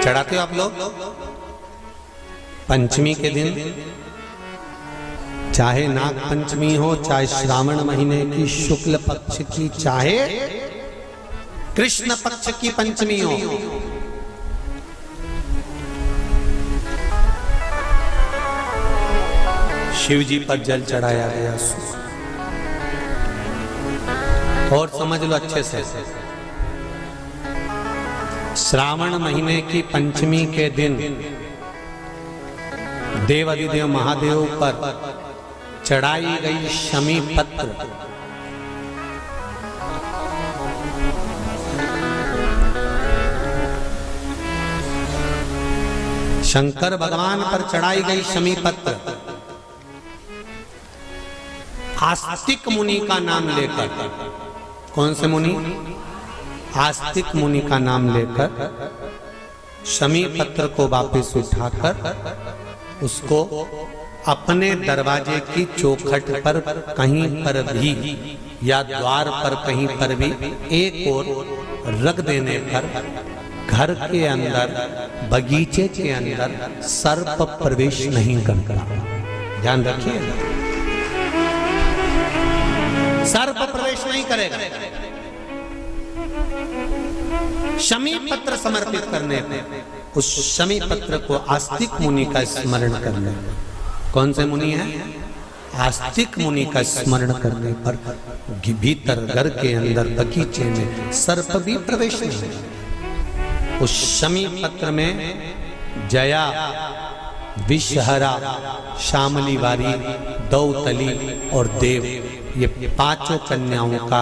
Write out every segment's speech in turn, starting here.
चढ़ाते हो आप लोग? पंचमी के दिन, चाहे नाग पंचमी हो, चाहे श्रावण महीने की शुक्ल पक्ष की, चाहे कृष्ण पक्ष की पंचमी हो, शिव जी पर जल चढ़ाया गया। और समझ लो अच्छे से, श्रावण महीने की पंचमी के दिन देवाधिदेव महादेव पर चढ़ाई गई शमी पत्र शंकर भगवान पर चढ़ाई गई शमी पत्र आस्तिक मुनि का नाम लेकर, कौन से मुनि? आस्तिक मुनि का नाम लेकर शमी पत्र को वापस उठाकर उसको अपने दरवाजे की चौखट पर कहीं पर भी या द्वार पर कहीं पर भी एक ओर रख देने पर घर के अंदर, बगीचे के अंदर सर्प प्रवेश नहीं करता। ध्यान रखिए, सर्प प्रवेश नहीं करेगा। शमी पत्र समर्पित करने पर, उस शमी पत्र को आस्तिक मुनि का स्मरण करने, कौन से मुनि है? आस्तिक मुनि का स्मरण करने पर भीतर घर के अंदर बगीचे में सर्प भी प्रवेश नहीं। उस शमी पत्र में जया, विषहरा, शामली वारी, दौतली और देव, ये पांचों कन्याओं का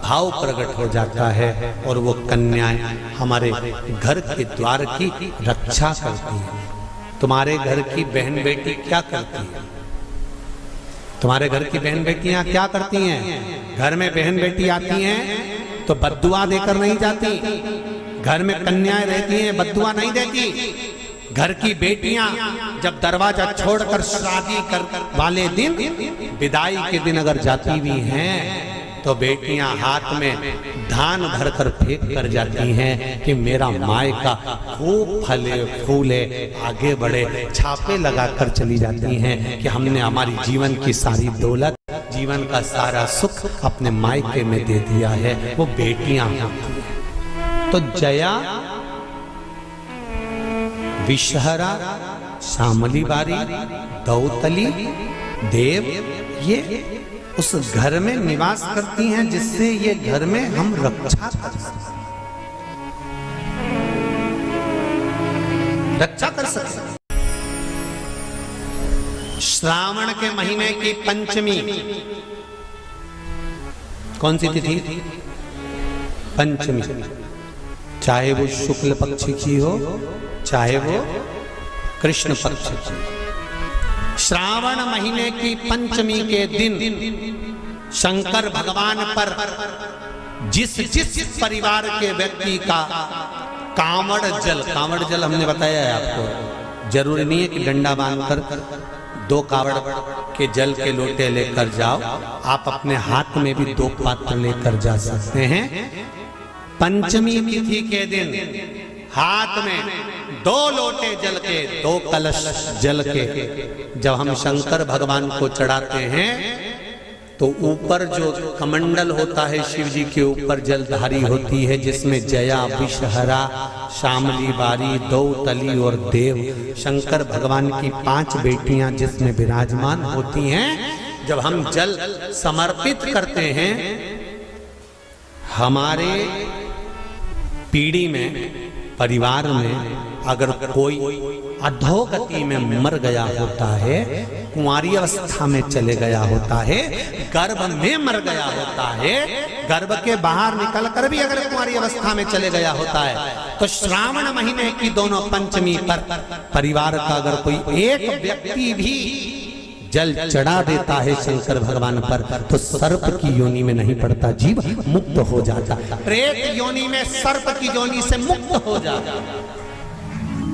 भाव प्रकट हो जाता है और वो कन्याएं हमारे घर के द्वार की रक्षा करती हैं। तुम्हारे घर की बहन बेटी क्या करती है? तुम्हारे घर की बहन बेटियां क्या करती हैं? घर में बहन बेटी आती हैं तो बद्दुआ देकर नहीं जाती। घर में कन्याएं रहती हैं, बद्दुआ नहीं देती। घर की बेटियां जब दरवाजा छोड़कर शादी कर वाले दिन, विदाई के दिन अगर जाती भी हैं तो बेटियां हाथ में धान भरकर फेंक कर जाती हैं कि मेरा मायका खूब फले फूले, आगे बढ़े। छापे लगाकर चली जाती हैं कि हमने हमारी जीवन की सारी दौलत, जीवन का सारा सुख अपने मायके में दे दिया है। वो बेटियां तो जया, विषहरा, शामली बारी, दौतली, देव, ये उस घर में निवास करती हैं जिससे ये घर में हम रक्षा कर सकते, रक्षा कर सकते। श्रावण के महीने की पंचमी, कौन सी तिथि? पंचमी। चाहे वो शुक्ल पक्ष की हो, चाहे वो कृष्ण पक्ष की। श्रावण महीने की पंचमी के दिन शंकर भगवान पर जिस जिस परिवार के व्यक्ति का कांवड़ जल हमने बताया है आपको, जरूरी नहीं है कि डंडा बांधकर 2 कावड़ के जल के लोटे लेकर जाओ, आप अपने हाथ में भी 2 पात्र लेकर जा सकते हैं। पंचमी तिथि के दिन हाथ में 2 लोटे जल के, 2 कलश जल के जब हम शंकर भगवान को चढ़ाते हैं तो ऊपर जो कमंडल होता है शिव जी के ऊपर जलधारी होती है, जिसमें जया, विषहरा, शामली बारी, दौतली और देव, शंकर भगवान की 5 बेटियां जिसमें विराजमान होती हैं। जब हम जल समर्पित करते हैं, हमारे पीढ़ी में, परिवार में अगर कोई अधोगति में मर गया होता है, कुंवारी अवस्था में चले गया होता है, गर्भ में मर गया होता है, गर्भ के बाहर निकलकर भी अगर कुंवारी अवस्था में चले गया होता है, तो श्रावण महीने की दोनों पंचमी पर परिवार का अगर कोई एक व्यक्ति भी जल चढ़ा देता है शंकर भगवान पर, तो सर्प की योनि में नहीं पड़ता, जीव मुक्त हो जाता, प्रेत योनि में सर्प की योनि से मुक्त हो जाता।